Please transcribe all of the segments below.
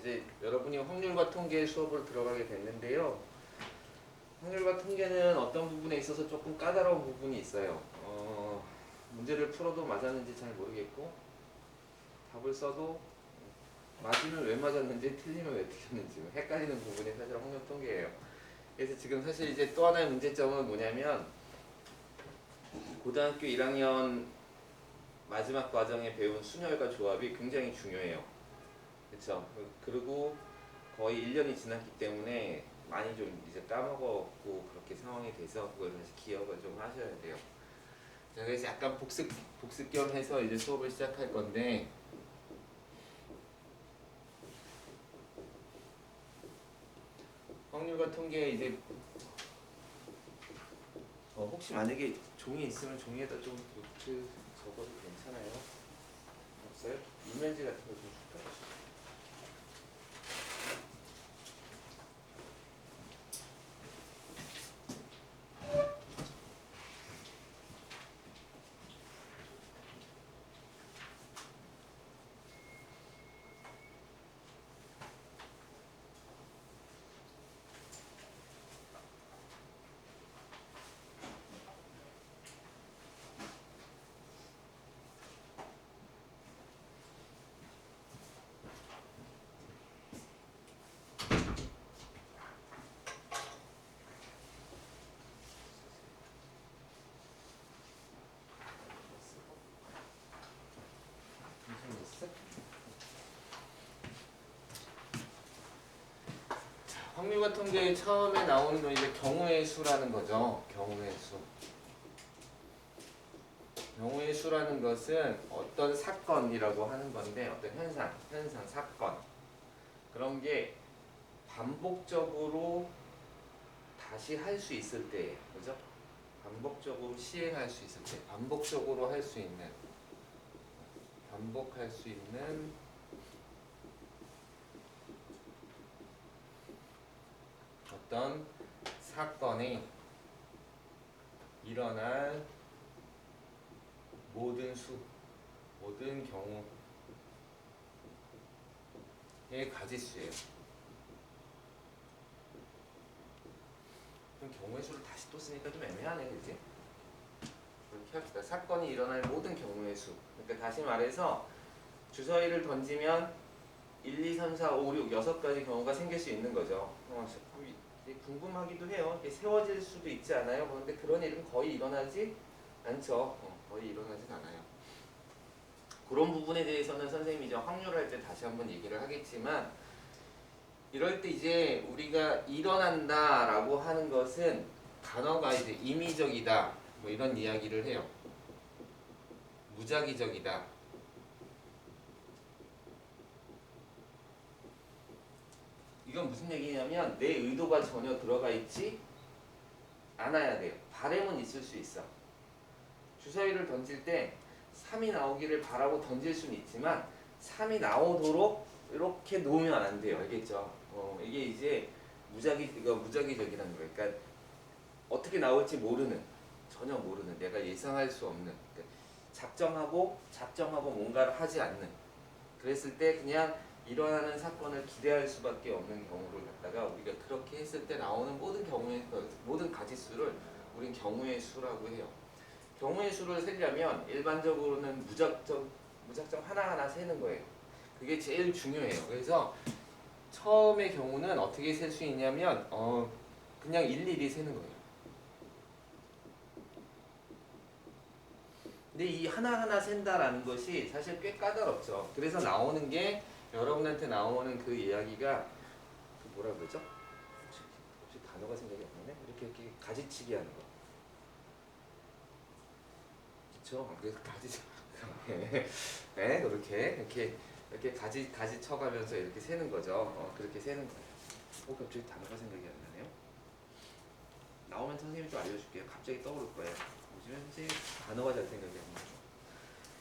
이제 여러분이 확률과 통계 수업을 들어가게 됐는데요. 확률과 통계는 어떤 부분에 있어서 조금 까다로운 부분이 있어요. 문제를 풀어도 맞았는지 잘 모르겠고 답을 써도 맞으면 왜 맞았는지 틀리면 왜 틀렸는지 헷갈리는 부분이 사실 확률 통계예요. 그래서 지금 사실 이제 또 하나의 문제점은 뭐냐면 고등학교 1학년 마지막 과정에 배운 순열과 조합이 굉장히 중요해요. 그렇죠? 그리고 거의 1년이 지났기 때문에 많이 좀 이제 까먹었고 그렇게 상황이 돼서 그걸 다시 기억을 좀 하셔야 돼요. 자, 그래서 약간 복습 겸 해서 이제 수업을 시작할 건데 확률과 통계 이제 혹시 만약에 종이 있으면 종이에다 좀 노트 적어도 괜찮아요? 없어요? 이면지 같은 거 좀 줄까요? 확률과 통계에 처음에 나오는 건 이제 경우의 수라는 거죠. 경우의 수. 경우의 수라는 것은 어떤 사건이라고 하는 건데 어떤 현상, 사건 그런 게 반복적으로 다시 할 수 있을 때예요. 그죠? 반복적으로 시행할 수 있을 때, 반복적으로 할 수 있는, 반복할 수 있는 어떤 사건이 일어날 모든 수, 모든 경우의 가지수예요. 그럼 경우의 수를 다시 또 쓰니까 좀 애매하네, 그치? 이렇게 합시다. 사건이 일어날 모든 경우의 수. 그러니까 다시 말해서 주사위를 던지면 1, 2, 3, 4, 5, 6, 6가지 경우가 생길 수 있는 거죠. 궁금하기도 해요. 이게 세워질 수도 있지 않아요? 그런데 그런 일은 거의 일어나지 않죠. 거의 일어나진 않아요. 그런 부분에 대해서는 선생님이 이제 확률할 때 다시 한번 얘기를 하겠지만 이럴 때 이제 우리가 일어난다 라고 하는 것은 단어가 이제 임의적이다 뭐 이런 이야기를 해요. 무작위적이다. 이건 무슨 얘기냐면 내 의도가 전혀 들어가 있지 않아야 돼요. 바램은 있을 수 있어. 주사위를 던질 때 3이 나오기를 바라고 던질 수는 있지만 3이 나오도록 이렇게 놓으면 안 돼요. 알겠죠? 이게 이제 무작위적이라는 거예요. 그러니까 어떻게 나올지 모르는, 전혀 모르는, 내가 예상할 수 없는, 그러니까 작정하고 뭔가를 하지 않는. 그랬을 때 그냥 일어나는 사건을 기대할 수밖에 없는 경우를 갖다가 우리가 그렇게 했을 때 나오는 모든 가지수를 우린 경우의 수라고 해요. 경우의 수를 세려면 일반적으로는 무작정 하나하나 세는 거예요. 그게 제일 중요해요. 그래서 처음의 경우는 어떻게 셀 수 있냐면 그냥 일일이 세는 거예요. 근데 이 하나하나 센다라는 것이 사실 꽤 까다롭죠. 그래서 나오는 게 여러분한테 나오는 그 이야기가 그 뭐라 그러죠? 혹시 단어가 생각이 안 나네? 이렇게 가지치기 하는 거. 그렇죠? 그래서 네, 이렇게 가지 쳐가면서 이렇게 세는 거죠. 그렇게 세는 거예요. 갑자기 단어가 생각이 안 나네요. 나오면 선생님이 좀 알려줄게요. 갑자기 떠오를 거예요. 요즘에 선생님 단어가 잘 생각이 안 나요.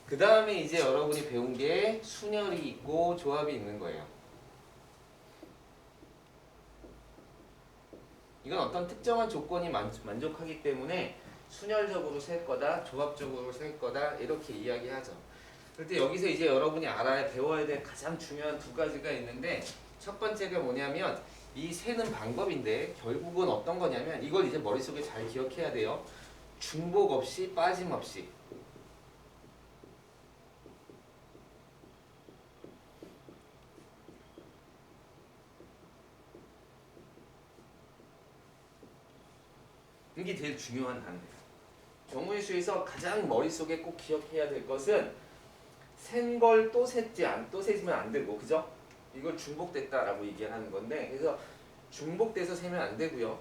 그 다음에 이제 여러분이 배운 게 순열이 있고 조합이 있는 거예요. 이건 어떤 특정한 조건이 만족하기 때문에 순열적으로 셀 거다, 조합적으로 셀 거다 이렇게 이야기하죠. 그런데 여기서 이제 여러분이 배워야 될 가장 중요한 두 가지가 있는데 첫 번째가 뭐냐면 이 세는 방법인데 결국은 어떤 거냐면 이걸 이제 머릿속에 잘 기억해야 돼요. 중복 없이 빠짐 없이. 이게 제일 중요한 단어예요. 경우의 수에서 가장 머릿속에 꼭 기억해야 될 것은 센 걸 또 세지면 안 되고, 그죠? 이걸 중복됐다라고 얘기하는 건데, 그래서 중복돼서 세면 안 되고요.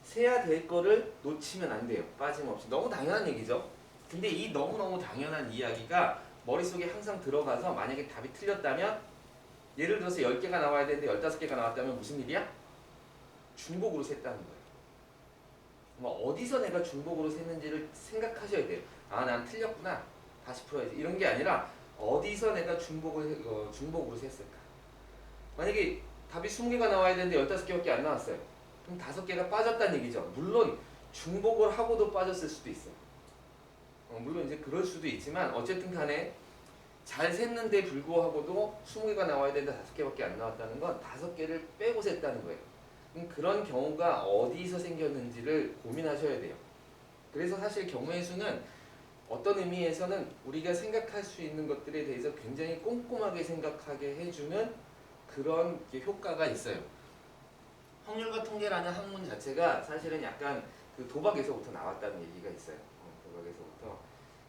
세야 될 거를 놓치면 안 돼요. 빠짐없이. 너무 당연한 얘기죠. 근데 이 너무너무 당연한 이야기가 머릿속에 항상 들어가서 만약에 답이 틀렸다면 예를 들어서 10개가 나와야 되는데 15개가 나왔다면 무슨 일이야? 중복으로 셌다는 거예요. 어디서 내가 중복으로 셌는지를 생각하셔야 돼요. 아, 난 틀렸구나. 다시 풀어야지. 이런 게 아니라 어디서 내가 중복으로 셌을까? 만약에 답이 20개가 나와야 되는데 15개밖에 안 나왔어요. 그럼 5개가 빠졌다는 얘기죠. 물론 중복을 하고도 빠졌을 수도 있어요. 물론 이제 그럴 수도 있지만 어쨌든 간에 잘 셌는데 불구하고도 20개가 나와야 되는데 5개밖에 안 나왔다는 건 5개를 빼고 셌다는 거예요. 그런 경우가 어디서 생겼는지를 고민하셔야 돼요. 그래서 사실 경우의 수는 어떤 의미에서는 우리가 생각할 수 있는 것들에 대해서 굉장히 꼼꼼하게 생각하게 해주는 그런 효과가 있어요. 확률과 통계라는 학문 자체가 사실은 약간 그 도박에서부터 나왔다는 얘기가 있어요. 도박에서부터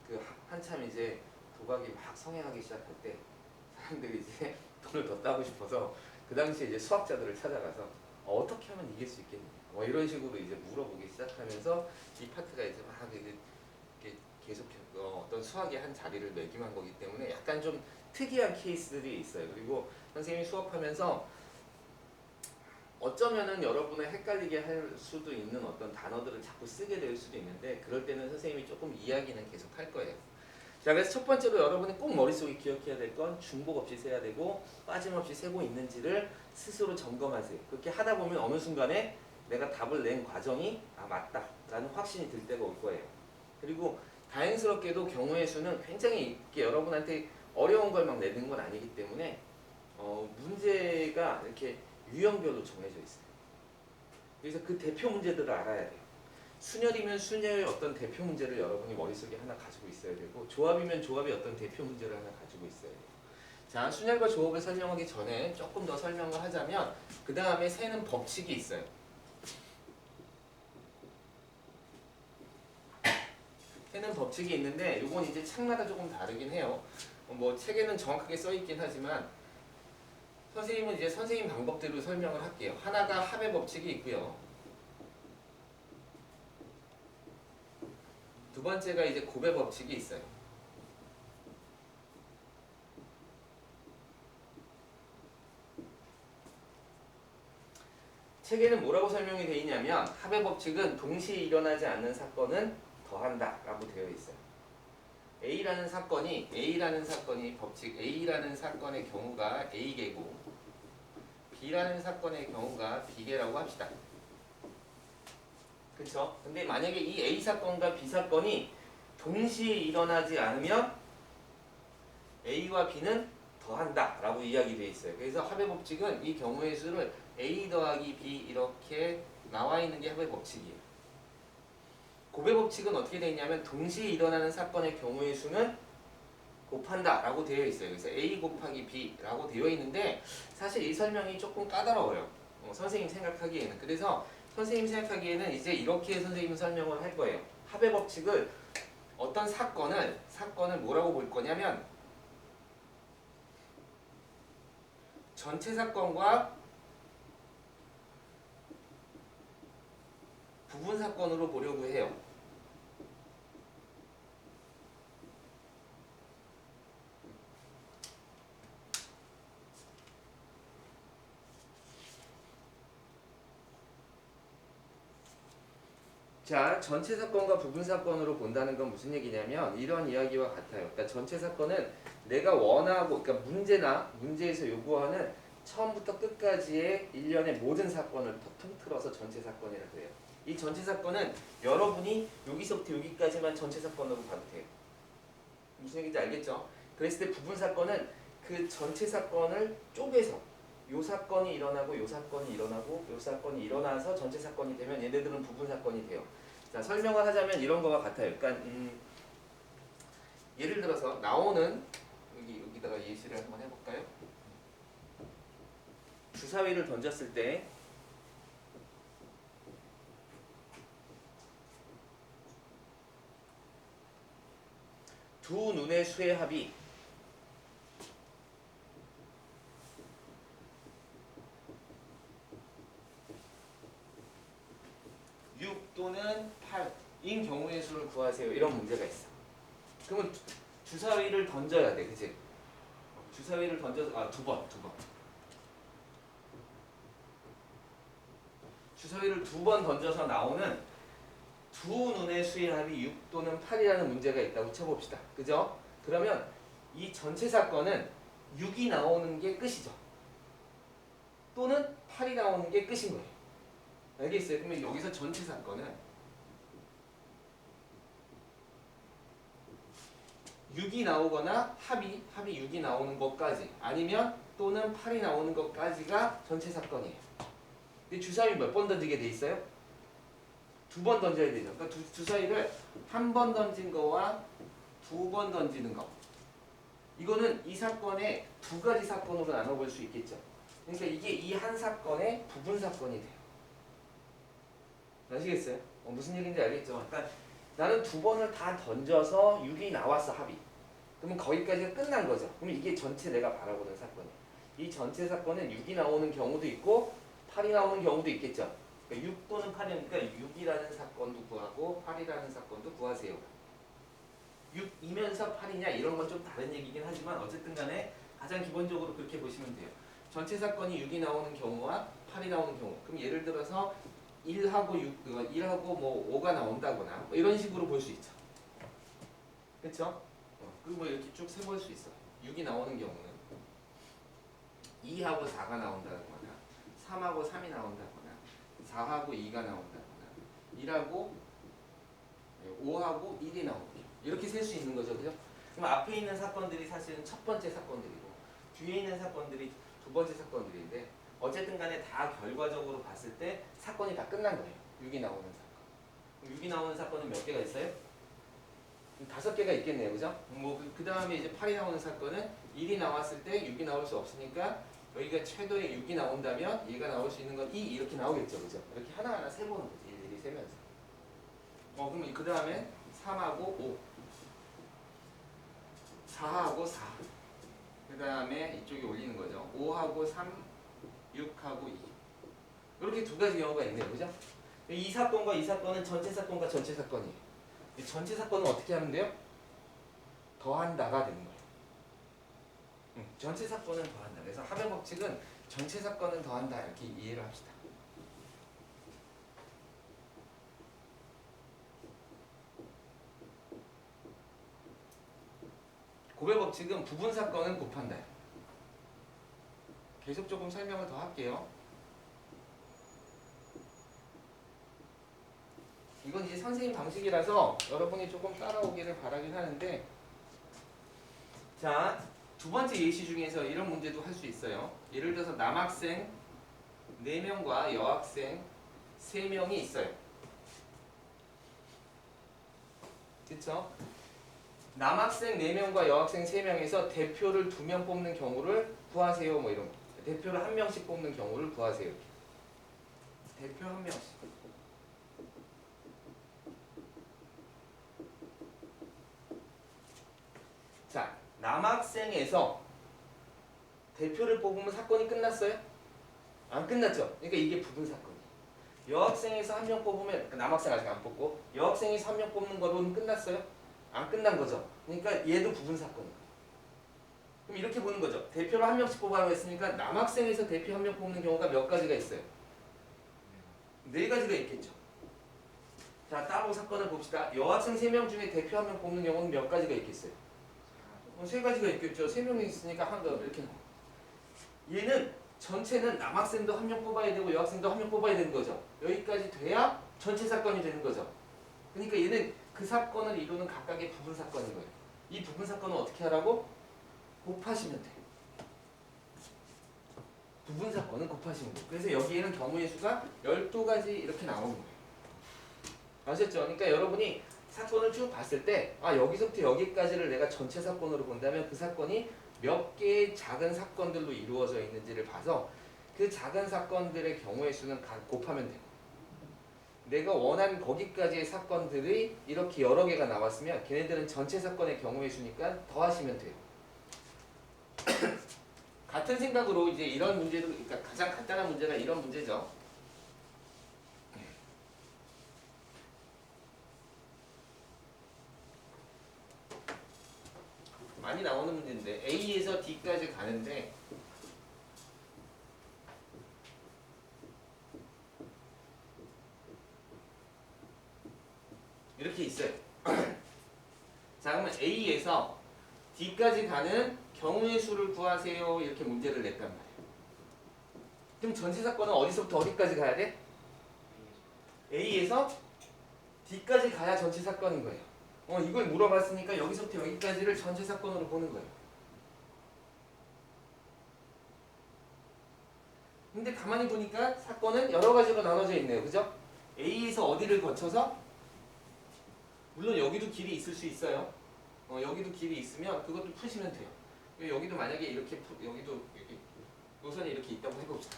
그 한참 이제 도박이 막 성행하기 시작할 때 사람들이 이제 돈을 더 따고 싶어서 그 당시에 이제 수학자들을 찾아가서 어떻게 하면 이길 수 있겠냐, 이런 식으로 이제 물어보기 시작하면서 이 파트가 이제 막 이제 계속 어떤 수학의 한 자리를 매김한 거기 때문에 약간 좀 특이한 케이스들이 있어요. 그리고 선생님이 수업하면서 어쩌면은 여러분을 헷갈리게 할 수도 있는 어떤 단어들을 자꾸 쓰게 될 수도 있는데 그럴 때는 선생님이 조금 이야기는 계속 할 거예요. 자, 그래서 첫 번째로 여러분이 꼭 머릿속에 기억해야 될 건 중복 없이 세야 되고 빠짐없이 세고 있는지를 스스로 점검하세요. 그렇게 하다 보면 어느 순간에 내가 답을 낸 과정이 맞다 라는 확신이 들 때가 올 거예요. 그리고 다행스럽게도 경우의 수는 굉장히 여러분한테 어려운 걸 막 내는 건 아니기 때문에 문제가 이렇게 유형별로 정해져 있어요. 그래서 그 대표 문제들을 알아야 돼요. 순열이면 순열의 어떤 대표 문제를 여러분이 머릿속에 하나 가지고 있어야 되고, 조합이면 조합의 어떤 대표 문제를 하나 가지고 있어야 돼요. 자, 순열과 조합을 설명하기 전에 조금 더 설명을 하자면 그 다음에 세는 법칙이 있어요. 세는 법칙이 있는데 이건 이제 책마다 조금 다르긴 해요. 책에는 정확하게 써 있긴 하지만 선생님은 이제 선생님 방법대로 설명을 할게요. 하나가 합의 법칙이 있고요. 두 번째가 이제 곱의 법칙이 있어요. 책에는 뭐라고 설명이 되어 있냐면 합의 법칙은 동시에 일어나지 않는 사건은 더한다 라고 되어 있어요. A라는 사건이 법칙 A라는 사건의 경우가 A개고 B라는 사건의 경우가 B개라고 합시다. 그쵸? 근데 만약에 이 A 사건과 B 사건이 동시에 일어나지 않으면 A와 B는 더한다 라고 이야기되어 있어요. 그래서 합의 법칙은 이 경우의 수를 A 더하기 B 이렇게 나와 있는 게 합의 법칙이에요. 곱의 법칙은 어떻게 되어 있냐면 동시에 일어나는 사건의 경우의 수는 곱한다 라고 되어 있어요. 그래서 A 곱하기 B 라고 되어 있는데 사실 이 설명이 조금 까다로워요. 선생님 생각하기에는. 그래서 선생님 생각하기에는 이제 이렇게 선생님은 설명을 할 거예요. 합의 법칙을 어떤 사건을 뭐라고 볼 거냐면 전체 사건과 부분 사건으로 보려고 해요. 자, 전체 사건과 부분 사건으로 본다는 건 무슨 얘기냐면 이런 이야기와 같아요. 그러니까 전체 사건은 내가 원하고, 그러니까 문제에서 요구하는 처음부터 끝까지의 일련의 모든 사건을 통틀어서 전체 사건이라고 해요. 이 전체 사건은 여러분이 여기서부터 여기까지만 전체 사건으로 봐도 돼요. 무슨 얘기인지 알겠죠? 그랬을 때 부분 사건은 그 전체 사건을 쪼개서 요 사건이 일어나고 요 사건이 일어나고 요 사건이 일어나서 전체 사건이 되면 얘네들은 부분 사건이 돼요. 자, 설명을 하자면 이런 거와 같아요. 그러니까 예를 들어서 나오는 여기다가 예시를 한번 해볼까요? 주사위를 던졌을 때 두 눈의 수의 합이 6 또는 8인 경우의 수를 구하세요. 이런 문제가 있어. 그러면 주사위를 던져야 돼, 그치? 주사위를 던져서 두 번. 주사위를 두 번 던져서 나오는 두 눈의 수의 합이 6 또는 8이라는 문제가 있다고 쳐봅시다. 그죠? 그러면 이 전체 사건은 6이 나오는 게 끝이죠. 또는 8이 나오는 게 끝인 거예요. 알겠어요? 그러면 여기서 전체 사건은 6이 나오거나 합이 6이 나오는 것까지 아니면 또는 8이 나오는 것까지가 전체 사건이에요. 근데 주사위 몇 번 던지게 돼 있어요? 두 번 던져야 되죠. 그러니까 주사위를 한 번 던진 거와 두 번 던지는 거. 이거는 이 사건의 두 가지 사건으로 나눠볼 수 있겠죠. 그러니까 이게 이 한 사건의 부분 사건이 돼요. 아시겠어요? 무슨 얘기인지 알겠죠? 그러니까 나는 두 번을 다 던져서 6이 나왔어, 합이. 그러면 거기까지가 끝난 거죠. 그럼 이게 전체 내가 바라보는 사건이에요. 이 전체 사건은 6이 나오는 경우도 있고 8이 나오는 경우도 있겠죠. 그러니까 6 또는 8이니까 6이라는 사건도 구하고 8이라는 사건도 구하세요. 6이면서 8이냐 이런 건 좀 다른 얘기긴 하지만 어쨌든 간에 가장 기본적으로 그렇게 보시면 돼요. 전체 사건이 6이 나오는 경우와 8이 나오는 경우. 그럼 예를 들어서 1하고 1하고 뭐 5가 나온다거나 뭐 이런 식으로 볼 수 있죠. 그렇죠? 그리고 뭐 이렇게 쭉 세볼 수 있어. 6이 나오는 경우는 2하고 4가 나온다거나 3하고 3이 나온다거나 4하고 2가 나온다거나 1하고 5하고 1이 나오고 이렇게 셀 수 있는 거죠. 그죠? 그럼 앞에 있는 사건들이 사실은 첫 번째 사건들이고 뒤에 있는 사건들이 두 번째 사건들인데 어쨌든 간에 다 결과적으로 봤을 때 사건이 다 끝난 거예요. 6이 나오는 사건. 6이 나오는 사건은 몇 개가 있어요? 5개가 있겠네요. 그죠? 그 다음에 이제 8이 나오는 사건은 1이 나왔을 때 6이 나올 수 없으니까 여기가 최도의 6이 나온다면 얘가 나올 수 있는 건 2 이렇게 나오겠죠. 그죠? 이렇게 하나하나 세보는 거지. 일일이 세면서. 그럼 그 다음에 3하고 5 4하고 4 그 다음에 이쪽에 올리는 거죠. 5하고 3 6하고 2 이렇게 두 가지 경우가 있네요. 그죠? 이 사건과 이 사건은 전체 사건과 전체 사건이에요. 이 전체 사건은 어떻게 하면 돼요? 더한다가 되는 거예요. 전체 사건은 더한다. 그래서 합의 법칙은 전체 사건은 더한다 이렇게 이해를 합시다. 고배 법칙은 부분 사건은 곱한다. 계속 조금 설명을 더 할게요. 이건 이제 선생님 방식이라서 여러분이 조금 따라오기를 바라긴 하는데, 자, 두 번째 예시 중에서 이런 문제도 할 수 있어요. 예를 들어서 남학생 4명과 여학생 3명이 있어요. 그쵸? 남학생 4명과 여학생 3명에서 대표를 2명 뽑는 경우를 구하세요. 뭐 이런 거. 대표를 1명씩 뽑는 경우를 구하세요. 대표 1명씩. 자, 남학생에서 대표를 뽑으면 사건이 끝났어요? 안 끝났죠? 그러니까 이게 부분 사건이에요. 여학생에서 1명 뽑으면, 그러니까 남학생 아직 안 뽑고 여학생에서 1명 뽑는 거로는 끝났어요? 안 끝난 거죠. 그러니까 얘도 부분 사건이에요. 그럼 이렇게 보는 거죠. 대표를 1명씩 뽑아라고 했으니까 남학생에서 대표 1명 뽑는 경우가 몇 가지가 있어요? 4가지가 있겠죠. 자, 따로 사건을 봅시다. 여학생 3명 중에 대표 1명 뽑는 경우는 몇 가지가 있겠어요? 3가지가 있겠죠. 3명이 있으니까 한 더 이렇게 나와요. 얘는 전체는 남학생도 1명 뽑아야 되고 여학생도 1명 뽑아야 되는 거죠. 여기까지 돼야 전체 사건이 되는 거죠. 그러니까 얘는 그 사건을 이루는 각각의 부분 사건인 거예요. 이 부분 사건은 어떻게 하라고? 곱하시면 돼요. 부분 사건은 곱하시면 돼요. 그래서 여기에는 경우의 수가 12가지 이렇게 나오는 거예요. 아셨죠? 그러니까 여러분이 사건을 쭉 봤을 때 여기서부터 여기까지를 내가 전체 사건으로 본다면 그 사건이 몇 개의 작은 사건들로 이루어져 있는지를 봐서 그 작은 사건들의 경우의 수는 곱하면 돼요. 내가 원하는 거기까지의 사건들이 이렇게 여러 개가 나왔으면 걔네들은 전체 사건의 경우의 수니까 더하시면 돼요. 같은 생각으로 이제 이런 문제도, 그러니까 가장 간단한 문제가 이런 문제죠. 많이 나오는 문제인데 A에서 D까지 가는데 이렇게 있어요. 자, 그러면 A에서 D까지 가는 경우의 수를 구하세요. 이렇게 문제를 냈단 말이에요. 그럼 전체 사건은 어디서부터 어디까지 가야 돼? A에서 D까지 가야 전체 사건인 거예요. 이걸 물어봤으니까 여기서부터 여기까지를 전체 사건으로 보는 거예요. 근데 가만히 보니까 사건은 여러 가지로 나눠져 있네요. 그죠? A에서 어디를 거쳐서? 물론 여기도 길이 있을 수 있어요. 여기도 길이 있으면 그것도 푸시면 돼요. 여기도 만약에 이렇게 여기도 노선이 이렇게 있다고 해봅시다.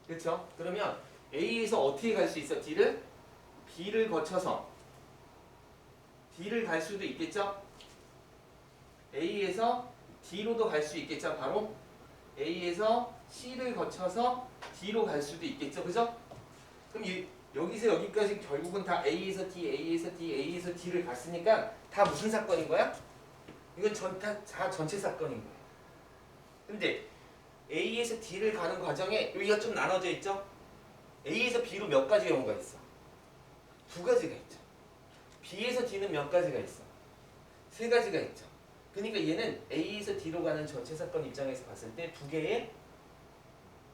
그렇죠? 그러면 A에서 어떻게 갈 수 있어? D를? B를 거쳐서 D를 갈 수도 있겠죠? A에서 D로도 갈 수 있겠죠? 바로 A에서 C를 거쳐서 D로 갈 수도 있겠죠? 그죠? 그럼 여기서 여기까지 결국은 다 A에서 D, A에서 D, A에서 D를 갔으니까 다 무슨 사건인 거야? 이건 다 전체 사건인 거예요. 근데 A에서 D를 가는 과정에 여기가 좀 나눠져 있죠? A에서 B로 몇 가지 경우가 있어? 2가지가 있죠. B에서 D는 몇 가지가 있어? 3가지가 있죠. 그러니까 얘는 A에서 D로 가는 전체 사건 입장에서 봤을 때 2개의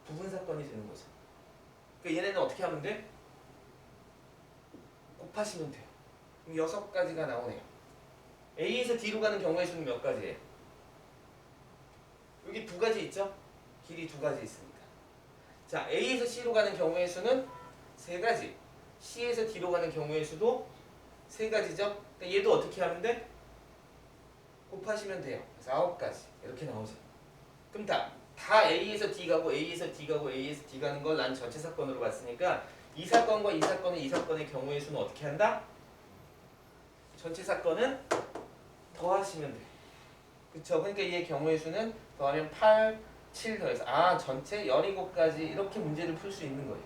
부분 사건이 되는 거죠. 그러니까 얘네는 어떻게 하면 돼? 곱하시면 돼요. 그럼 6가지가 나오네요. A에서 D로 가는 경우의 수는 몇 가지예요? 여기 2가지 있죠? 길이 2가지 있으니까. 자, A에서 C로 가는 경우의 수는 3가지. C에서 D로 가는 경우의 수도 3가지죠? 그러니까 얘도 어떻게 하면 돼? 곱하시면 돼요. 그래서 9가지. 이렇게 나오죠. 그럼 다 A에서 D 가고 A에서 D 가고 A에서 D 가는 걸 난 전체 사건으로 봤으니까 이 사건과 이 사건은 이 사건의 경우의 수는 어떻게 한다? 전체 사건은 더하시면 돼. 그쵸? 그러니까 얘의 경우의 수는 더하면 8, 7 더해서 전체 17가지 이렇게 문제를 풀 수 있는 거예요.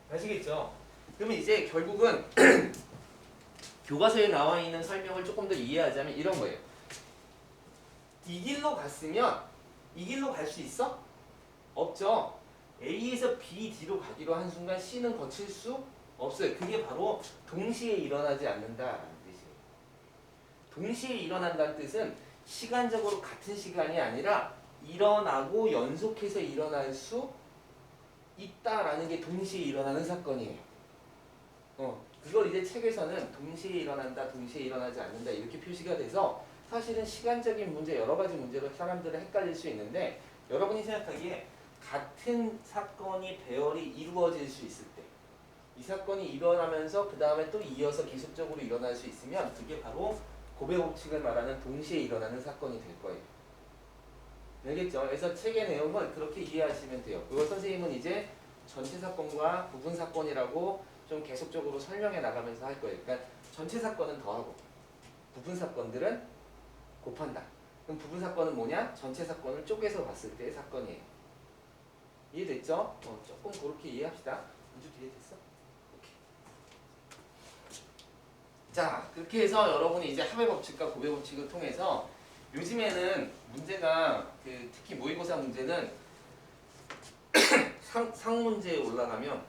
아시겠죠? 그러면 이제 결국은 교과서에 나와 있는 설명을 조금 더 이해하자면 이런 거예요. 이 길로 갔으면 이 길로 갈 수 있어? 없죠. A에서 B, D로 가기로 한 순간 C는 거칠 수 없어요. 그게 바로 동시에 일어나지 않는다라는 뜻이에요. 동시에 일어난다는 뜻은 시간적으로 같은 시간이 아니라 일어나고 연속해서 일어날 수 있다라는 게 동시에 일어나는 사건이에요. 그걸 이제 책에서는 동시에 일어난다, 동시에 일어나지 않는다 이렇게 표시가 돼서 사실은 시간적인 문제, 여러 가지 문제로 사람들은 헷갈릴 수 있는데 여러분이 생각하기에 같은 사건이 배열이 이루어질 수 있을 때 이 사건이 일어나면서 그 다음에 또 이어서 계속적으로 일어날 수 있으면 그게 바로 고배 법칙을 말하는 동시에 일어나는 사건이 될 거예요. 알겠죠? 그래서 책의 내용은 그렇게 이해하시면 돼요. 그걸 선생님은 이제 전체 사건과 부분 사건이라고 좀 계속적으로 설명해 나가면서 할 거예요. 그러니까 전체 사건은 더하고 부분 사건들은 곱한다. 그럼 부분 사건은 뭐냐? 전체 사건을 쪼개서 봤을 때의 사건이에요. 이해됐죠? 조금 그렇게 이해합시다. 문제 이해됐어? 오케이. 자, 그렇게 해서 여러분이 이제 합의 법칙과 고배 법칙을 통해서 요즘에는 문제가 특히 모의고사 문제는 상문제에 올라가면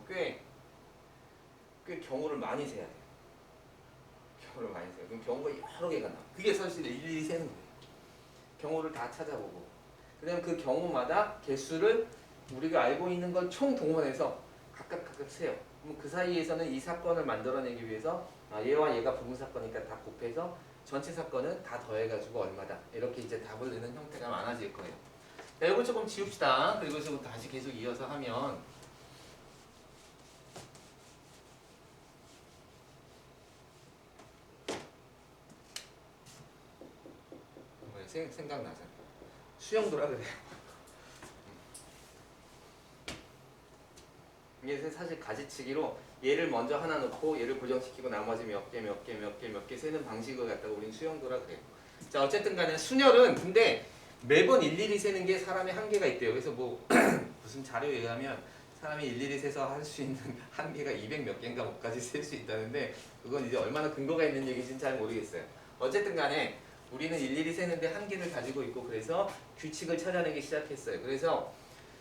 꽤 경우를 많이 세야 돼요. 경우를 많이 세요. 그럼 경우가 여러 개가 나와. 그게 사실 일일이 세는 거예요. 경우를 다 찾아보고 그다음 그 경우마다 개수를 우리가 알고 있는 걸 총 동원해서 각각 세요. 그럼 그 사이에서는 이 사건을 만들어내기 위해서 얘와 얘가 부분 사건이니까 다 곱해서 전체 사건은 다 더해가지고 얼마다 이렇게 이제 답을 내는 형태가 많아질 거예요. 자, 이거 조금 지웁시다. 그리고 지금 다시 계속 이어서 하면 생각나잖아. 수영도라 그래요. 이게 사실 가지치기로 얘를 먼저 하나 넣고 얘를 고정시키고 나머지 몇 개 세는 방식을 갖다가 우린 수영도라 그래요. 자, 어쨌든 간에 순열은 근데 매번 일일이 세는 게 사람의 한계가 있대요. 그래서 뭐 무슨 자료에 의하면 사람이 일일이 세서 할 수 있는 한계가 200 몇 개인가 뭐까지 셀 수 있다는데 그건 이제 얼마나 근거가 있는 얘기인지는 잘 모르겠어요. 어쨌든 간에 우리는 일일이 세는데 한계를 가지고 있고 그래서 규칙을 찾아내기 시작했어요. 그래서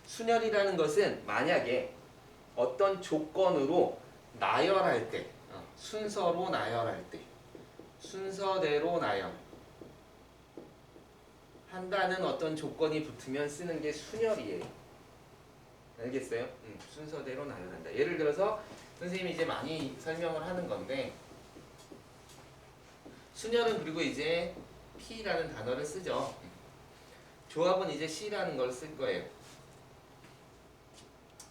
순열이라는 것은 만약에 어떤 조건으로 나열할 때 순서로 나열할 때 순서대로 나열 한다는 어떤 조건이 붙으면 쓰는 게 순열이에요. 알겠어요? 순서대로 나열한다. 예를 들어서 선생님이 이제 많이 설명을 하는 건데 순열은 그리고 이제 P라는 단어를 쓰죠. 조합은 이제 C라는 걸 쓸 거예요.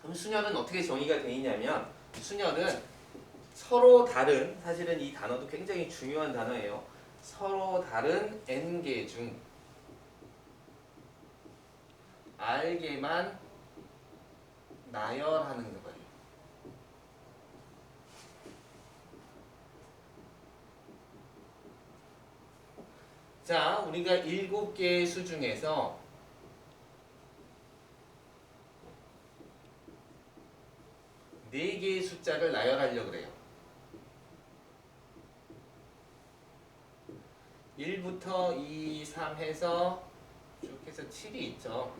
그럼 순열은 어떻게 정의가 되어 있냐면 순열은 서로 다른 사실은 이 단어도 굉장히 중요한 단어예요. 서로 다른 N개 중 R개만 나열하는 거예요. 자, 우리가 7개의 수 중에서 4개의 숫자를 나열하려고 그래요. 1부터 2, 3 해서 쭉 해서 7이 있죠.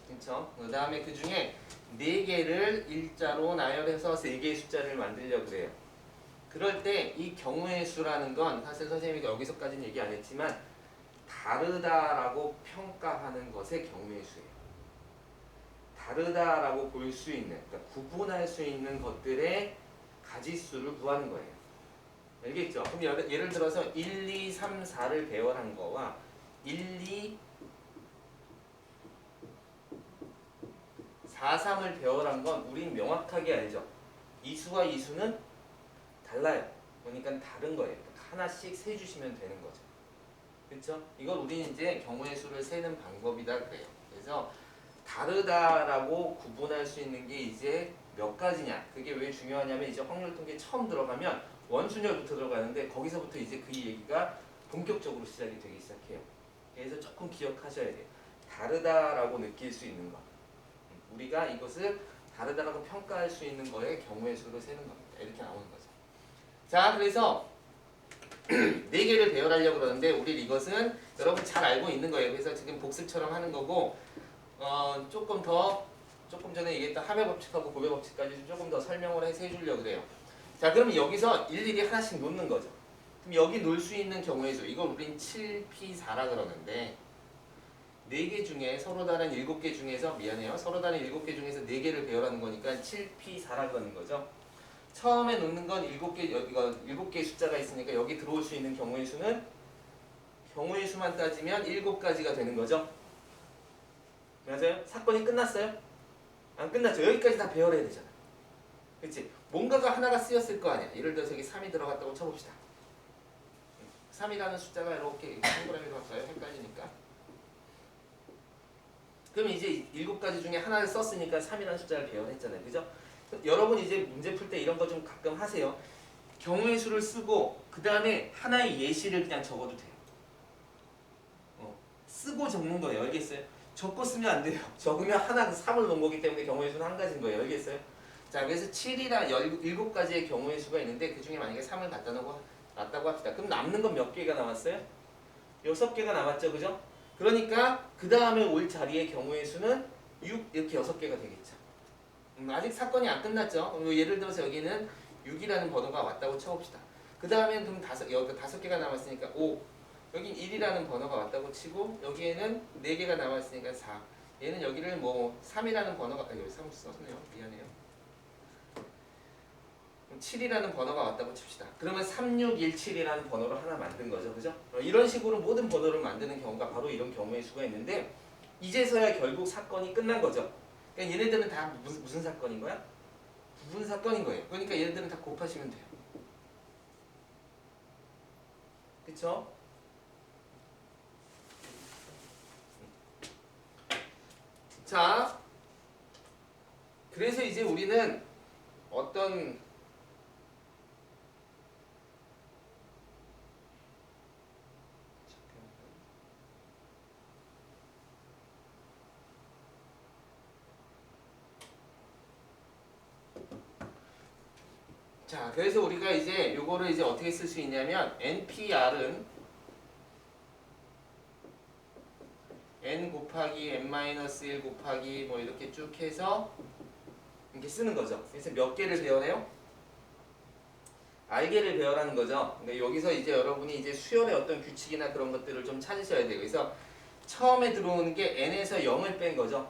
그렇죠? 그 다음에 그 중에 4개를 일자로 나열해서 3개의 숫자를 만들려고 그래요. 그럴 때 이 경우의 수라는 건 사실 선생님이 여기서까지는 얘기 안 했지만 다르다라고 평가하는 것의 경우의 수예요. 다르다라고 볼 수 있는, 그러니까 구분할 수 있는 것들의 가지수를 구하는 거예요. 알겠죠? 그럼 예를 들어서 1, 2, 3, 4를 배열한 거와 1, 2, 4, 3을 배열한 건 우린 명확하게 알죠. 이 수와 이 수는 달라요. 그러니까 다른 거예요. 하나씩 세주시면 되는 거죠. 그렇죠? 이걸 우리는 이제 경우의 수를 세는 방법이다 그래요. 그래서 다르다라고 구분할 수 있는 게 이제 몇 가지냐. 그게 왜 중요하냐면 이제 확률 통계 처음 들어가면 원순열부터 들어가는데 거기서부터 이제 그 얘기가 본격적으로 시작이 되기 시작해요. 그래서 조금 기억하셔야 돼요. 다르다라고 느낄 수 있는 것. 우리가 이것을 다르다라고 평가할 수 있는 거에 경우의 수를 세는 겁니다. 이렇게 나오는 거죠. 자, 그래서 4개를 배열하려고 그러는데 우리 이것은 여러분 잘 알고 있는 거예요. 그래서 지금 복습처럼 하는 거고 조금 전에 얘기했던 합의 법칙하고 고배 법칙까지 조금 더 설명을 해서 해주려고 그래요. 자, 그러면 여기서 일일이 하나씩 놓는 거죠. 그럼 여기 놓을 수 있는 경우의 수, 이걸 우린 7P4라 그러는데 4개 중에 서로 다른 7개 중에서 서로 다른 7개 중에서 4개를 배열하는 거니까 7P4라 그러는 거죠. 처음에 놓는 건 7개, 여기가 7개의 숫자가 있으니까 여기 들어올 수 있는 경우의 수는 경우의 수만 따지면 7가지가 되는 거죠. 맞아요? 사건이 끝났어요? 안 끝났죠. 여기까지 다 배열해야 되잖아. 그렇지? 뭔가가 하나가 쓰였을 거 아니야. 예를 들어서 여기 3이 들어갔다고 쳐봅시다. 3이라는 숫자가 이렇게 동그라미로 할까요? 헷갈리니까. 그럼 이제 7가지 중에 하나를 썼으니까 3이라는 숫자를 배열했잖아요. 그죠? 여러분 이제 문제 풀 때 이런 거 좀 가끔 하세요. 경우의 수를 쓰고 그 다음에 하나의 예시를 그냥 적어도 돼요. 쓰고 적는 거예요. 알겠어요? 적고 쓰면 안 돼요. 적으면 하나 3을 놓은 거기 때문에 경우의 수는 한 가지인 거예요. 알겠어요? 자, 그래서 7이나 7가지의 경우의 수가 있는데 그 중에 만약에 3을 갖다 놓고 놨다고 합시다. 그럼 남는 건 몇 개가 남았어요? 6개가 남았죠. 그죠? 그러니까 그 다음에 올 자리의 경우의 수는 6 이렇게 6개가 되겠죠. 아직 사건이 안 끝났죠. 예를 들어서 여기는 6이라는 번호가 왔다고 쳐봅시다. 그 다음에 그럼 여기 5개가 남았으니까 5. 여긴 1이라는 번호가 왔다고 치고 여기에는 4개가 남았으니까 4. 얘는 여기를 뭐 3이라는 번호가 여기 3 썼네요. 미안해요. 7이라는 번호가 왔다고 칩시다. 그러면 3617이라는 번호를 하나 만든 거죠. 그죠? 이런 식으로 모든 번호를 만드는 경우가 바로 이런 경우의 수가 있는데 이제서야 결국 사건이 끝난 거죠. 그러니까 얘네들은 다 무슨 사건인 거야? 부분 사건인 거예요. 그러니까 얘네들은 다 곱하시면 돼요. 그쵸? 자, 그래서 이제 우리는 어떤 자, 그래서 우리가 이제 요거를 이제 어떻게 쓸 수 있냐면 NPR은 n 곱하기 n-1 곱하기 뭐 이렇게 쭉 해서 이렇게 쓰는 거죠. 그래서 몇 개를 배워내요? R개를 배워라는 거죠. 그러니까 여기서 이제 여러분이 이제 수열의 어떤 규칙이나 그런 것들을 좀 찾으셔야 돼요. 그래서 처음에 들어오는 게 n에서 0을 뺀 거죠.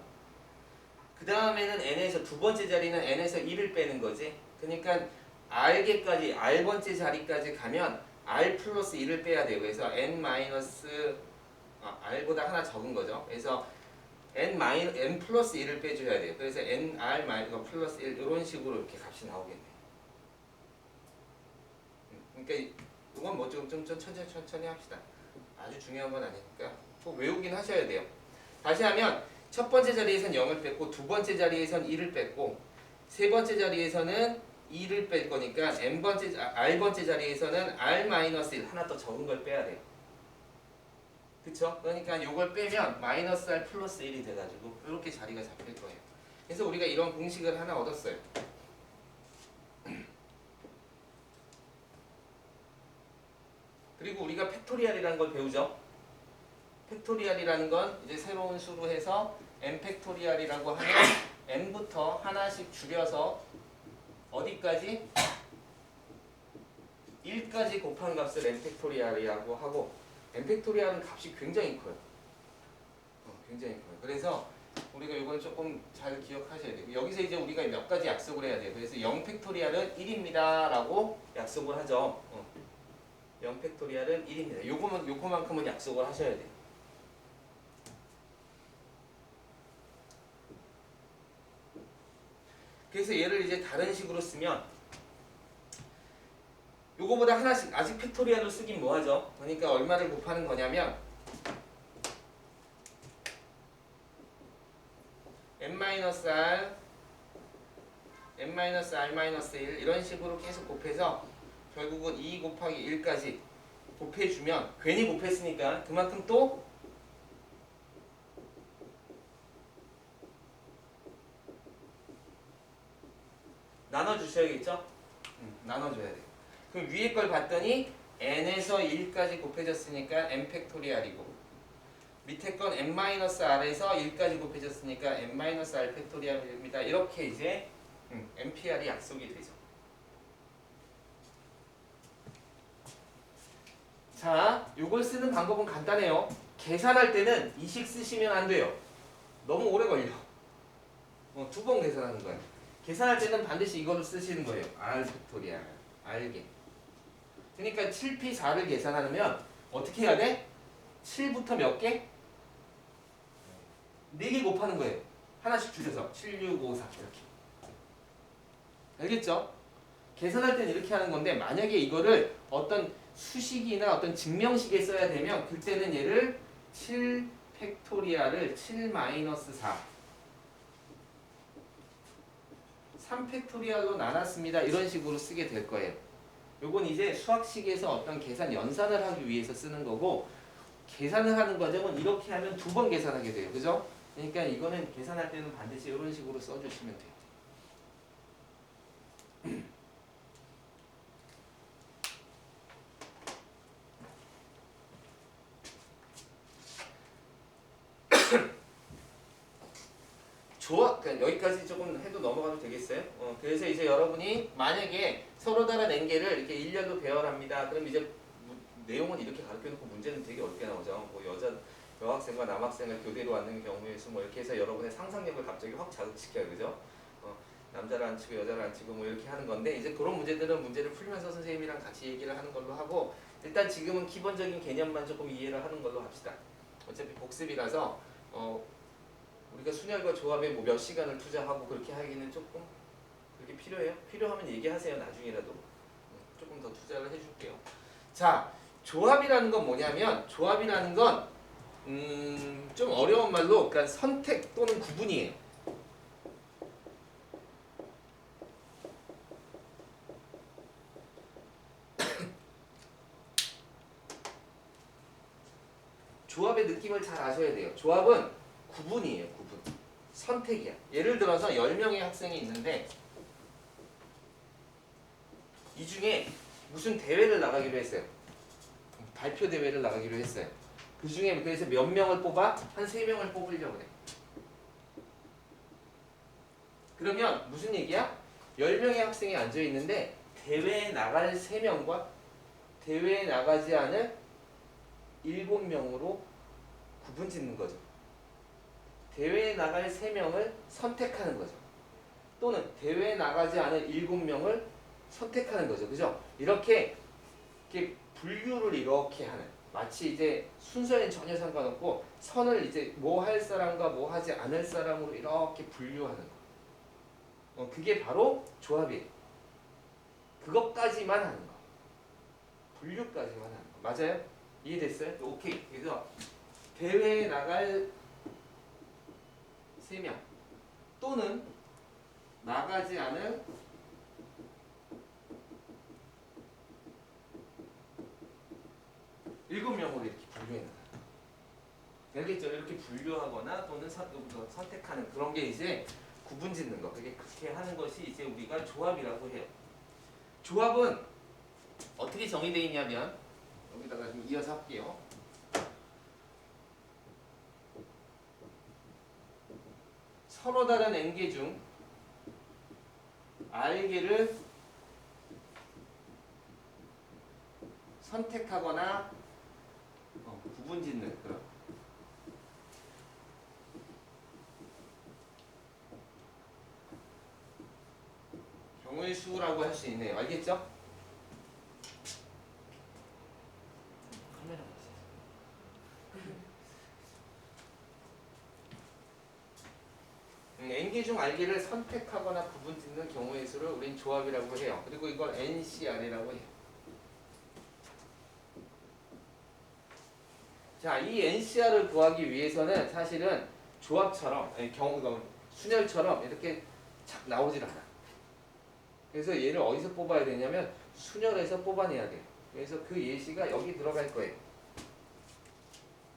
그 다음에는 n에서 두 번째 자리는 n에서 1을 빼는 거지. 그러니까 R개까지 R번째 자리까지 가면 R 플러스 1을 빼야 돼요. 그래서 n 마이너스 R보다 하나 적은 거죠. 그래서 n 플러스 1을 빼줘야 돼요. 그래서 nR 플러스 1 이런 식으로 이렇게 값이 나오겠네. 그러니까 이건 뭐 좀 천천히 합시다. 아주 중요한 건 아니니까 꼭 외우긴 하셔야 돼요. 다시 하면 첫 번째 자리에선 0을 뺐고 두 번째 자리에선 1을 뺐고 세 번째 자리에서는 2를 뺄 거니까 R번째 자리에서는 R-1 하나 더 적은 걸 빼야 돼요. 그쵸? 그러니까 이걸 빼면 마이너스 R 플러스 1이 돼가지고 이렇게 자리가 잡힐 거예요. 그래서 우리가 이런 공식을 하나 얻었어요. 그리고 우리가 팩토리얼이라는 걸 배우죠. 팩토리얼이라는 건 이제 새로운 수로 해서 n 팩토리얼이라고 하면 n부터 하나씩 줄여서 어디까지? 1까지 곱한 값을 n 팩토리얼이라고 하고 n 팩토리얼은 값이 굉장히 커요. 굉장히 커요. 그래서 우리가 이건 조금 잘 기억하셔야 돼요. 여기서 이제 우리가 몇 가지 약속을 해야 돼요. 그래서 0 팩토리얼은 1입니다 라고 약속을 하죠. 0 팩토리얼은 1입니다. 요거만큼은 약속을 하셔야 돼요. 그래서 얘를 이제 다른 식으로 쓰면 요거보다 하나씩 아직 팩토리얼로 쓰긴 뭐하죠. 그러니까 얼마를 곱하는 거냐면 n-r n-r-1 이런 식으로 계속 곱해서 결국은 2 곱하기 1까지 곱해주면 괜히 곱했으니까 그만큼 또 나눠주셔야겠죠? 나눠줘야 돼요. 그럼 위에 걸 봤더니 n에서 1까지 곱해졌으니까 n 팩토리얼이고 밑에 건 n-r에서 1까지 곱해졌으니까 n-r 팩토리얼입니다. 이렇게 이제 NPR이 약속이 되죠. 자, 요걸 쓰는 방법은 간단해요. 계산할 때는 이식 쓰시면 안 돼요. 너무 오래 걸려. 두 번 계산하는 거예요. 계산할 때는 반드시 이거를 쓰시는 거예요. R 팩토리얼, R개. 그러니까 7P4를 계산하려면 어떻게 해야 돼? 7부터 몇 개? 4개 곱하는 거예요. 하나씩 줄여서 7, 6, 5, 4 이렇게. 알겠죠? 계산할 때는 이렇게 하는 건데 만약에 이거를 어떤 수식이나 어떤 증명식에 써야 되면 그때는 얘를 7 팩토리얼을 7 마이너스 4 3 팩토리얼로 나눴습니다. 이런 식으로 쓰게 될 거예요. 요건 이제 수학식에서 어떤 계산 연산을 하기 위해서 쓰는 거고 계산을 하는 과정은 이렇게 하면 2번 계산하게 돼요. 그죠? 그러니까 이거는 계산할 때는 반드시 이런 식으로 써주시면 돼요. 좋아. 그냥 여기까지 조금 해도 넘어가도 되겠어요? 그래서 이제 여러분이 만약에 서로 다른 N개를 이렇게 일렬로 배열합니다. 그럼 이제 내용은 이렇게 가르쳐놓고 문제는 되게 어렵게 나오죠. 뭐 여학생과 남학생을 교대로 왔는 경우에 수 뭐 이렇게 해서 여러분의 상상력을 갑자기 확 자극시켜요. 그죠? 남자를 안 치고 여자를 안 치고 뭐 이렇게 하는 건데 이제 그런 문제들은 문제를 풀면서 선생님이랑 같이 얘기를 하는 걸로 하고 일단 지금은 기본적인 개념만 조금 이해를 하는 걸로 합시다. 어차피 복습이라서 우리가 순열과 조합에 뭐 몇 시간을 투자하고 그렇게 하기는 조금 그렇게 필요해요? 필요하면 얘기하세요. 나중이라도 조금 더 투자를 해줄게요. 자, 조합이라는 건 뭐냐면 조합이라는 건 좀 어려운 말로 그러니까 선택 또는 구분이에요. 조합의 느낌을 잘 아셔야 돼요. 조합은 구분이에요. 구분. 선택이야. 예를 들어서 10명의 학생이 있는데 이 중에 무슨 대회를 나가기로 했어요. 발표 대회를 나가기로 했어요. 그 중에 그래서 몇 명을 뽑아? 한 3명을 뽑으려고 그래. 그러면 무슨 얘기야? 10명의 학생이 앉아 있는데 대회에 나갈 3명과 대회에 나가지 않을 7명으로 구분 짓는 거죠. 대회에 나갈 3명을 선택하는 거죠. 또는 대회에 나가지 않을 7명을 선택하는 거죠. 그죠? 이렇게 분류를 이렇게 하는, 마치 이제 순서엔 전혀 상관없고 선을 이제 뭐 할 사람과 뭐 하지 않을 사람으로 이렇게 분류하는 거. 그게 바로 조합이에요. 그것까지만 하는 거. 분류까지만 하는 거. 맞아요? 이해됐어요? 오케이. 그래서 대회에 나갈 3명 또는 나가지 않을 7명으로 이렇게 분류해 나가요. 알겠죠? 이렇게 분류하거나 또는 선택하는 그런 게 이제 구분 짓는 거. 그렇게 하는 것이 이제 우리가 조합이라고 해요. 조합은 어떻게 정의되어 있냐면 여기다가 좀 이어서 할게요. 서로 다른 n개 중 r개를 선택하거나 구분 짓는 그런 경우의 수라고 할 수 있네요. 알겠죠? 카메라 n개 중 r개를 선택하거나 구분 짓는 경우의 수를 우린 조합이라고 해요. 그리고 이걸 NCR이라고 해요. 자, 이 NCR을 구하기 위해서는 사실은 조합처럼, 순열처럼 이렇게 착 나오질 않아. 그래서 얘를 어디서 뽑아야 되냐면 순열에서 뽑아내야 돼요. 그래서 그 예시가 여기 들어갈 거예요.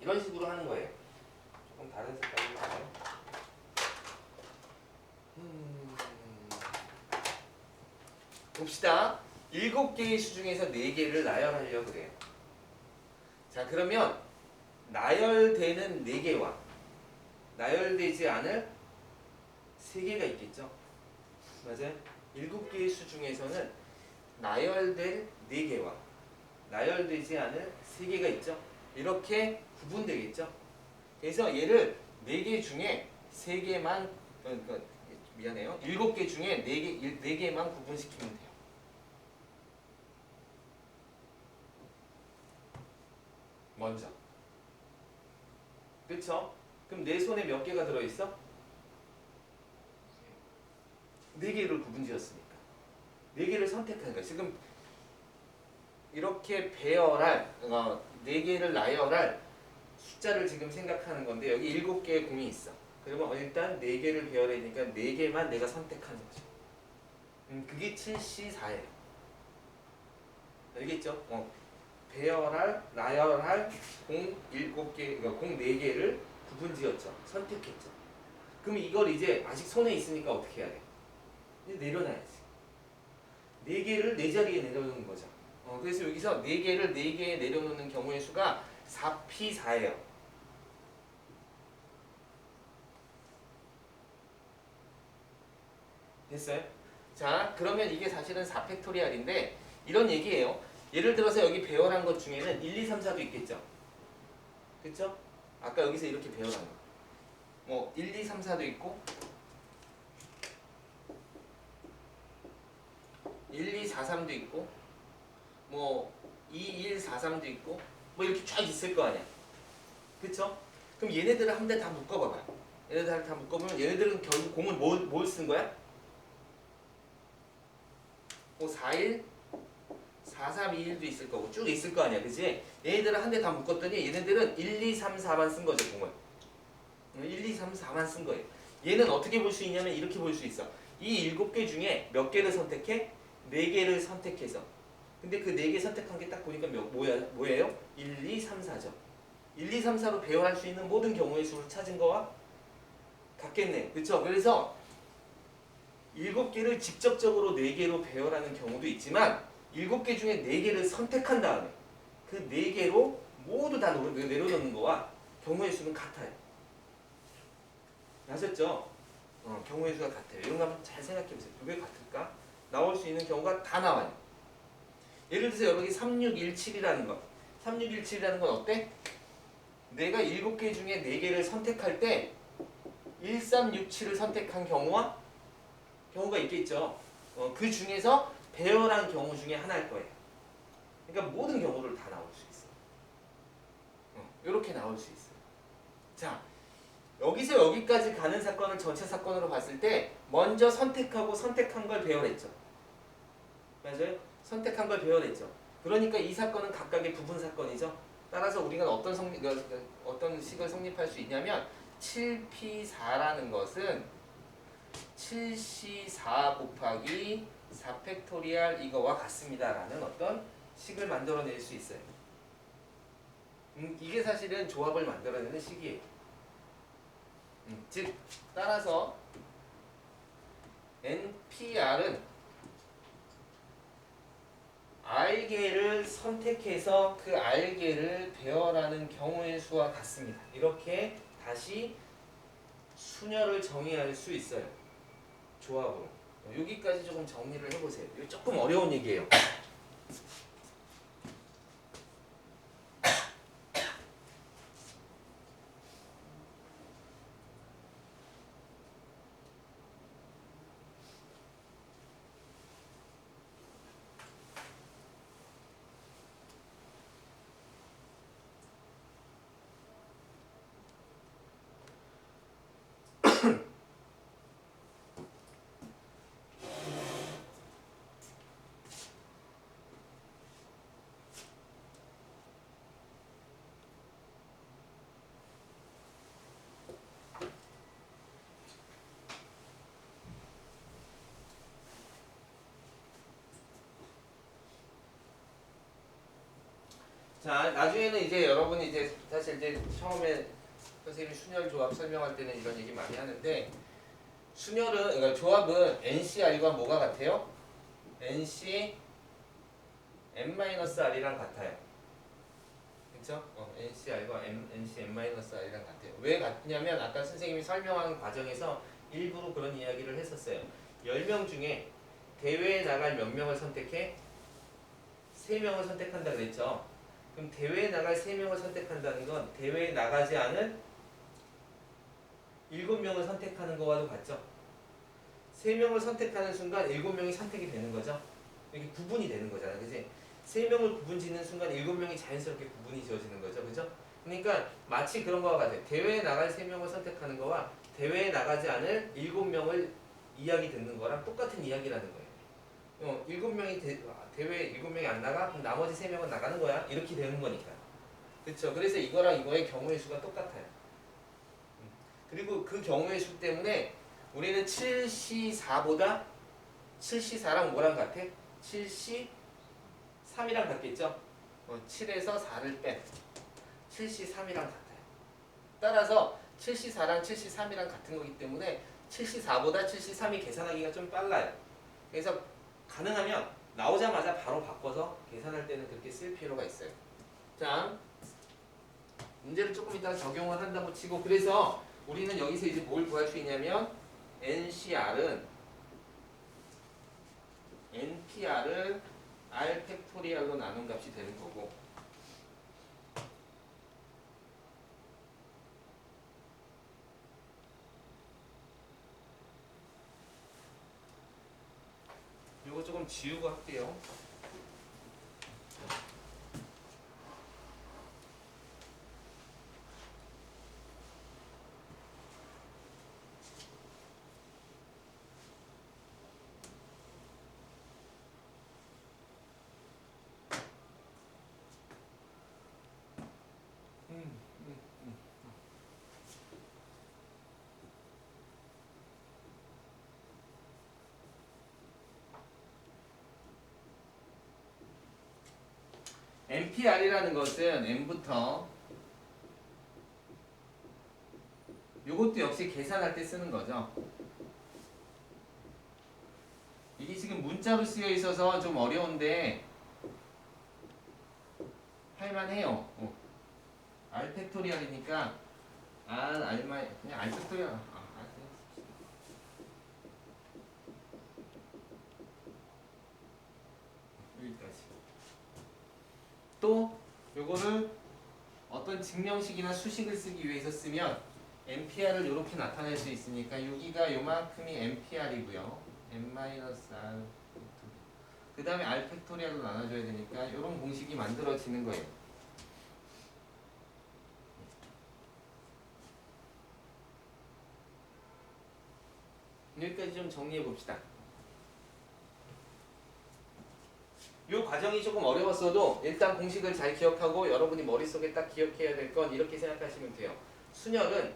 이런 식으로 하는 거예요. 조금 다른 색깔로 할까요? 봅시다. 7개의 수 중에서 4개를 나열하려고 그래요. 자, 그러면 나열되는 4개와 나열되지 않을 3개가 있겠죠. 맞아요? 7개의 수 중에서는 나열된 4개와 나열되지 않을 3개가 있죠. 이렇게 구분되겠죠. 그래서 얘를 4개 중에 3개만 미안해요. 7개 중에 4개만 구분시키면 돼요. 먼저. 그쵸? 그럼 내 손에 몇 개가 들어있어? 4개를 구분지었으니까 4개를 선택하는 거야. 지금 이렇게 배열할 4개를 나열할 숫자를 지금 생각하는 건데 여기 7개의 공이 있어. 그러면 일단 4개를 배열해야 되니까 4개만 내가 선택하는 거죠. 그게 7C4예요. 알겠죠? 배열할, 나열할 공 7개, 그러니까 공 4개를 구분지었죠. 선택했죠. 그럼 이걸 이제 아직 손에 있으니까 어떻게 해야 돼? 이제 내려놔야지. 4개를 4자리에 내려놓는 거죠. 그래서 여기서 4개를 4개에 내려놓는 경우의 수가 4P4예요. 됐어요? 자, 그러면 이게 사실은 4팩토리얼인데 이런 얘기예요. 예를 들어서 여기 배열한 것 중에는 1, 2, 3, 4도 있겠죠? 그쵸? 아까 여기서 이렇게 배열한 거. 뭐 1, 2, 3, 4도 있고 1, 2, 4, 3도 있고 뭐 2, 1, 4, 3도 있고 뭐 이렇게 쫙 있을 거 아니야. 그쵸? 그럼 얘네들을 한 대 다 묶어봐봐. 얘네들 다 묶어보면 얘네들은 결국 공을 뭘 쓴 거야? 5, 4, 1, 4, 3, 2, 1도 있을 거고 쭉 있을 거 아니야. 그치? 얘네들을 한 대 다 묶었더니 얘네들은 1, 2, 3, 4만 쓴 거죠. 공을. 1, 2, 3, 4만 쓴 거예요. 얘는 어떻게 볼 수 있냐면 이렇게 볼 수 있어. 이 7개 중에 몇 개를 선택해? 4개를 선택해서. 근데 그 4개 선택한 게 딱 보니까 뭐예요? 1, 2, 3, 4죠. 1, 2, 3, 4로 배열할 수 있는 모든 경우의 수를 찾은 거와 같겠네. 그쵸? 그래서 7개를 직접적으로 4개로 배열하는 경우도 있지만 7개 중에 4개를 선택한 다음에 그 4개로 모두 다 내려놓는 거와 경우의 수는 같아요. 아셨죠? 경우의 수가 같아요. 이런 거 한번 잘 생각해 보세요. 왜 같을까? 나올 수 있는 경우가 다 나와요. 예를 들어서 여기 3617이라는 거. 3617이라는 건 어때? 내가 7개 중에 4개를 선택할 때 1367을 선택한 경우가 있겠죠. 그 중에서 배열한 경우 중에 하나일 거예요. 그러니까 모든 경우를 다 나올 수 있어요. 이렇게 나올 수 있어요. 자, 여기서 여기까지 가는 사건을 전체 사건으로 봤을 때 먼저 선택한 걸 배열했죠. 맞아요? 선택한 걸 배열했죠. 그러니까 이 사건은 각각의 부분 사건이죠. 따라서 우리가 어떤 식을 성립할 수 있냐면 7P4라는 것은 7C4 곱하기 4팩토리얼 이거와 같습니다. 라는 어떤 식을 만들어낼 수 있어요. 이게 사실은 조합을 만들어내는 식이에요. 즉 따라서 NPR은 R개를 선택해서 그 R개를 배열하는 경우의 수와 같습니다. 이렇게 다시 순열을 정의할 수 있어요. 조합으로. 여기까지 조금 정리를 해보세요. 이거 조금 어려운 얘기예요. 자, 나중에는 이제 여러분이 이제 사실 이제 처음에 선생님이 순열 조합 설명할 때는 이런 얘기 많이 하는데 그러니까 조합은 NCR과 뭐가 같아요? NC N-R이랑 같아요. 그렇죠? NCR과 NC N-R이랑 같아요. 왜 같냐면 아까 선생님이 설명한 과정에서 일부러 그런 이야기를 했었어요. 10명 중에 대회에 나갈 몇 명을 선택해? 3명을 선택한다 그랬죠. 그럼 대회에 나갈 3명을 선택한다는 건 대회에 나가지 않을 7명을 선택하는 거와도 같죠. 3명을 선택하는 순간 7명이 선택이 되는 거죠. 이게 구분이 되는 거잖아요. 그지? 3명을 구분 짓는 순간 7명이 자연스럽게 구분이 지어지는 거죠. 그죠? 그러니까 마치 그런 거와 같아요. 대회에 나갈 3명을 선택하는 거와 대회에 나가지 않을 7명을 이야기 듣는 거랑 똑같은 이야기라는 거예요. 7명이 대회에 7명이 안 나가? 그럼 나머지 3명은 나가는 거야. 이렇게 되는 거니까. 그렇죠? 그래서 이거랑 이거의 경우의 수가 똑같아요. 그리고 그 경우의 수 때문에 우리는 7C4보다 7C4랑 뭐랑 같아? 7C3이랑 같겠죠? 7에서 4를 뺀 7C3이랑 같아요. 따라서 7C4랑 7C3이랑 같은 거기 때문에 7C4보다 7C3이 계산하기가 좀 빨라요. 그래서 가능하면 나오자마자 바로 바꿔서 계산할 때는 그렇게 쓸 필요가 있어요. 자, 문제를 조금 이따 적용을 한다고 치고 그래서 우리는 여기서 이제 뭘 구할 수 있냐면 NPR을 R 팩토리얼로 나눈 값이 되는 거고 이거 조금 지우고 할게요. NPR이라는 것은 n부터 요것도 역시 계산할 때 쓰는 거죠. 이게 지금 문자로 쓰여 있어서 좀 어려운데 할만해요. R 팩토리얼이니까 R만 그냥 R 팩토리얼 여기까지. 또 요거를 어떤 증명식이나 수식을 쓰기 위해서 쓰면 NPR을 이렇게 나타낼 수 있으니까 여기가 요만큼이 NPR이고요. n-r 그 다음에 R 팩토리얼로 나눠줘야 되니까 이런 공식이 만들어지는 거예요. 여기까지 좀 정리해 봅시다. 이 과정이 조금 어려웠어도 일단 공식을 잘 기억하고 여러분이 머릿속에 딱 기억해야 될 건 이렇게 생각하시면 돼요. 순열은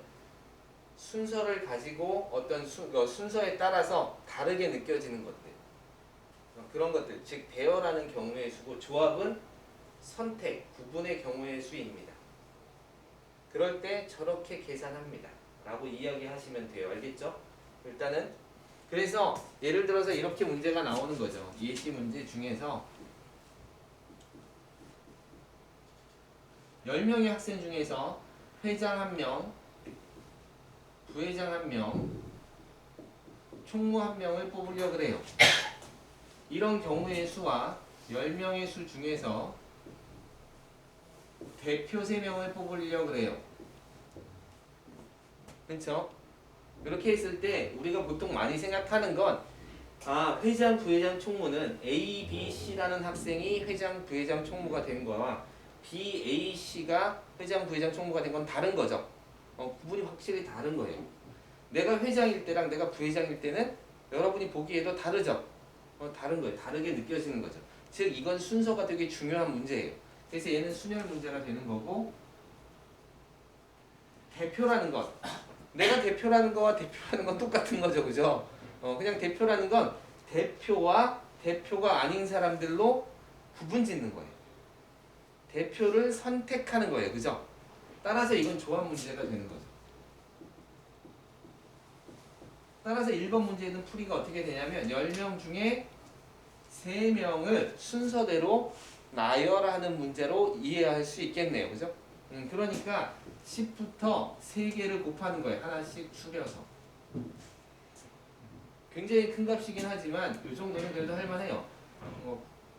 순서를 가지고 어떤 순서에 따라서 다르게 느껴지는 것들, 그런 것들, 즉 배열하는 경우의 수고, 조합은 선택, 구분의 경우의 수입니다. 그럴 때 저렇게 계산합니다 라고 이야기하시면 돼요. 알겠죠? 일단은 그래서 예를 들어서 이렇게 문제가 나오는 거죠. 예시 문제 중에서 10명의 학생 중에서 회장 1명, 부회장 1명, 총무 1명을 뽑으려고 그래요. 이런 경우의 수와 10명의 수 중에서 대표 3명을 뽑으려고 그래요. 그렇죠? 그렇게 했을 때 우리가 보통 많이 생각하는 건 회장, 부회장, 총무는 A, B, C라는 학생이 회장, 부회장, 총무가 된 거와 B, A, C가 회장, 부회장, 총무가 된 건 다른 거죠. 구분이 확실히 다른 거예요. 내가 회장일 때랑 내가 부회장일 때는 여러분이 보기에도 다르죠. 다른 거예요. 다르게 느껴지는 거죠. 즉 이건 순서가 되게 중요한 문제예요. 그래서 얘는 순열 문제가 되는 거고, 대표라는 것, 내가 대표라는 거와 대표라는 건 똑같은 거죠. 그죠? 그냥 대표라는 건 대표와 대표가 아닌 사람들로 구분 짓는 거예요. 대표를 선택하는 거예요. 그죠? 따라서 이건 조합 문제가 되는 거죠. 따라서 1번 문제는 풀이가 어떻게 되냐면 10명 중에 3명을 순서대로 나열하는 문제로 이해할 수 있겠네요. 그죠? 그러니까 10부터 3개를 곱하는 거예요. 하나씩 추려서. 굉장히 큰 값이긴 하지만 이 정도는 그래도 할만해요.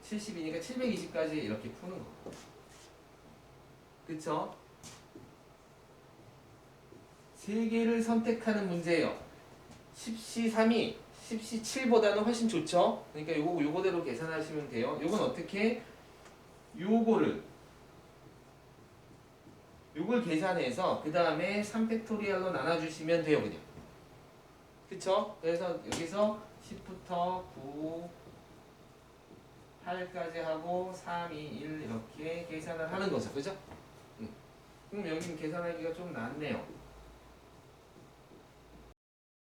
70이니까 720까지 이렇게 푸는 거. 그쵸? 3개를 선택하는 문제예요. 10시 3이 10시 7보다는 훨씬 좋죠? 그러니까 요거대로 계산하시면 돼요. 요건 어떻게? 요걸 계산해서 그 다음에 3팩토리얼로 나눠주시면 돼요. 그냥. 그쵸? 그래서 여기서 10부터 9, 8까지 하고 3, 2, 1 이렇게 계산을 하는 거죠. 그죠? 그럼 여기는 계산하기가 좀 낫네요.